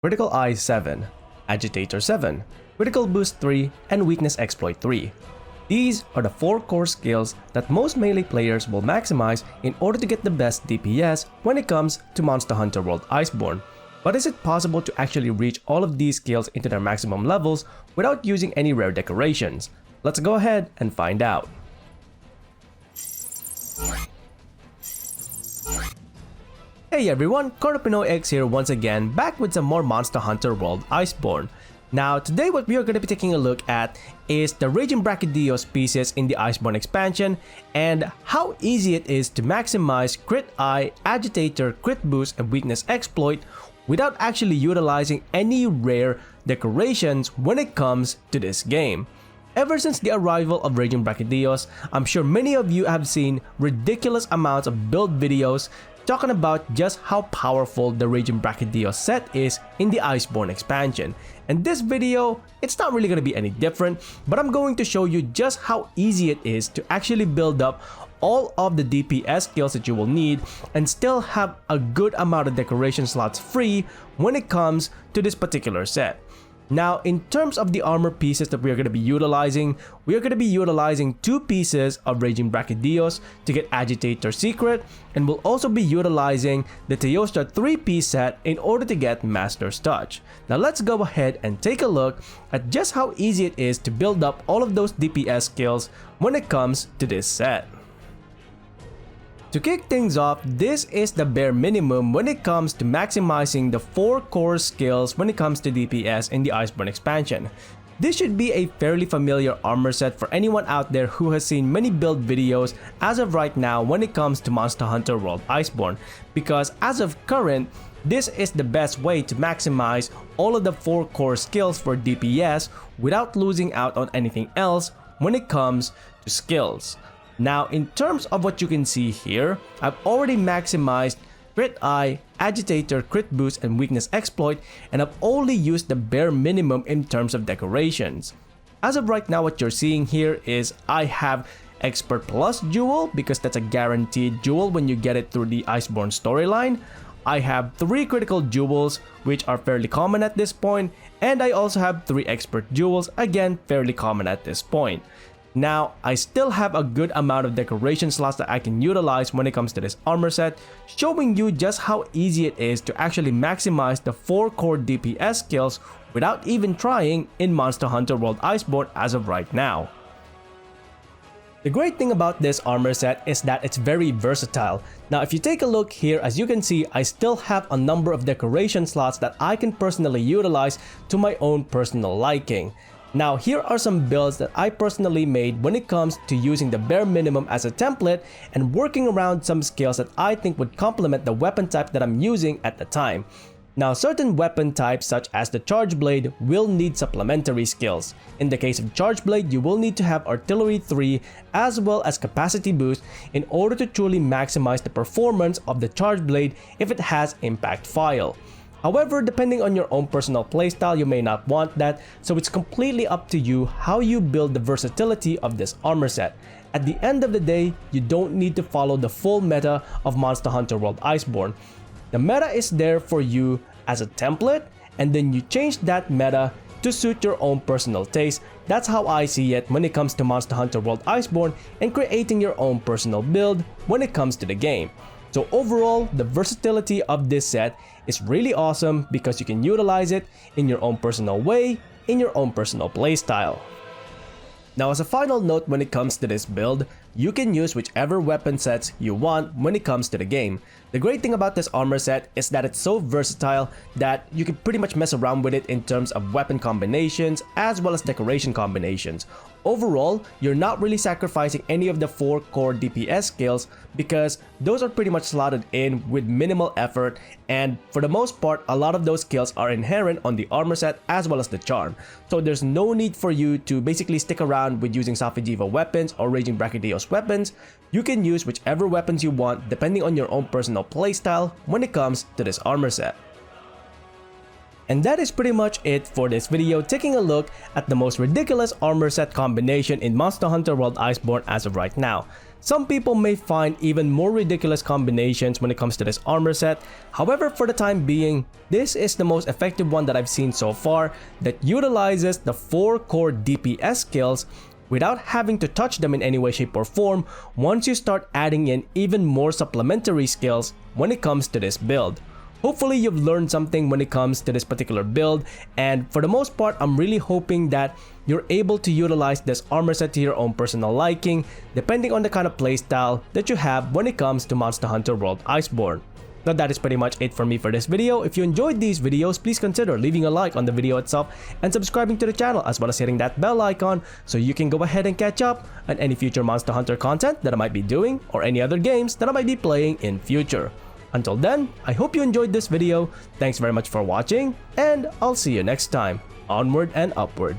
Critical Eye 7, Agitator 7, Critical Boost 3, and Weakness Exploit 3. These are the 4 core skills that most melee players will maximize in order to get the best DPS when it comes to Monster Hunter World Iceborne. But is it possible to actually reach all of these skills into their maximum levels without using any rare decorations? Let's go ahead and find out. Hey everyone, Chrono X here once again, back with some more Monster Hunter World Iceborne. Now today what we are going to be taking a look at is the Raging Brachydios pieces in the Iceborne expansion and how easy it is to maximize Crit Eye, Agitator, Crit Boost, and Weakness Exploit without actually utilizing any rare decorations when it comes to this game. Ever since the arrival of Raging Brachydios, I'm sure many of you have seen ridiculous amounts of build videos talking about just how powerful the Raging Brachydios set is in the Iceborne expansion. And this video, it's not really going to be any different, but I'm going to show you just how easy it is to actually build up all of the DPS skills that you will need and still have a good amount of decoration slots free when it comes to this particular set. Now, in terms of the armor pieces that we are going to be utilizing, we are going to be utilizing 2 pieces of Raging Brachydios to get Agitator Secret, and we'll also be utilizing the Teostra 3-piece set in order to get Master's Touch. Now let's go ahead and take a look at just how easy it is to build up all of those DPS skills when it comes to this set. To kick things off, this is the bare minimum when it comes to maximizing the 4 core skills when it comes to DPS in the Iceborne expansion. This should be a fairly familiar armor set for anyone out there who has seen many build videos as of right now when it comes to Monster Hunter World Iceborne, because as of current, this is the best way to maximize all of the 4 core skills for DPS without losing out on anything else when it comes to skills. Now, in terms of what you can see here, I've already maximized Crit Eye, Agitator, Crit Boost, and Weakness Exploit, and I've only used the bare minimum in terms of decorations. As of right now, what you're seeing here is I have Expert Plus Jewel, because that's a guaranteed jewel when you get it through the Iceborne storyline. I have 3 critical jewels, which are fairly common at this point, and I also have 3 expert jewels, again fairly common at this point. Now, I still have a good amount of decoration slots that I can utilize when it comes to this armor set, showing you just how easy it is to actually maximize the 4 core DPS skills without even trying in Monster Hunter World Iceborne as of right now. The great thing about this armor set is that it's very versatile. Now if you take a look here, as you can see, I still have a number of decoration slots that I can personally utilize to my own personal liking. Now here are some builds that I personally made when it comes to using the bare minimum as a template and working around some skills that I think would complement the weapon type that I'm using at the time. Now certain weapon types such as the Charge Blade will need supplementary skills. In the case of Charge Blade, you will need to have Artillery 3 as well as Capacity Boost in order to truly maximize the performance of the Charge Blade if it has Impact File. However, depending on your own personal playstyle, you may not want that, so it's completely up to you how you build the versatility of this armor set. At the end of the day, you don't need to follow the full meta of Monster Hunter World Iceborne. The meta is there for you as a template, and then you change that meta to suit your own personal taste. That's how I see it when it comes to Monster Hunter World Iceborne and creating your own personal build when it comes to the game. So overall, the versatility of this set is really awesome because you can utilize it in your own personal way, in your own personal playstyle. Now as a final note when it comes to this build, you can use whichever weapon sets you want when it comes to the game. The great thing about this armor set is that it's so versatile that you can pretty much mess around with it in terms of weapon combinations as well as decoration combinations. Overall, you're not really sacrificing any of the 4 core DPS skills because those are pretty much slotted in with minimal effort, and for the most part, a lot of those skills are inherent on the armor set as well as the charm. So there's no need for you to basically stick around with using Safi'jiiva weapons or Raging Brachydios weapons. You can use whichever weapons you want depending on your own personal playstyle when it comes to this armor set. And that is pretty much it for this video, taking a look at the most ridiculous armor set combination in Monster Hunter World Iceborne as of right now. Some people may find even more ridiculous combinations when it comes to this armor set. However, for the time being, this is the most effective one that I've seen so far that utilizes the 4 core DPS skills without having to touch them in any way, shape, or form once you start adding in even more supplementary skills when it comes to this build. Hopefully you've learned something when it comes to this particular build, and for the most part I'm really hoping that you're able to utilize this armor set to your own personal liking depending on the kind of playstyle that you have when it comes to Monster Hunter World Iceborne. Now that is pretty much it for me for this video. If you enjoyed these videos, please consider leaving a like on the video itself and subscribing to the channel, as well as hitting that bell icon so you can go ahead and catch up on any future Monster Hunter content that I might be doing or any other games that I might be playing in future. Until then, I hope you enjoyed this video, thanks very much for watching, and I'll see you next time. Onward and upward.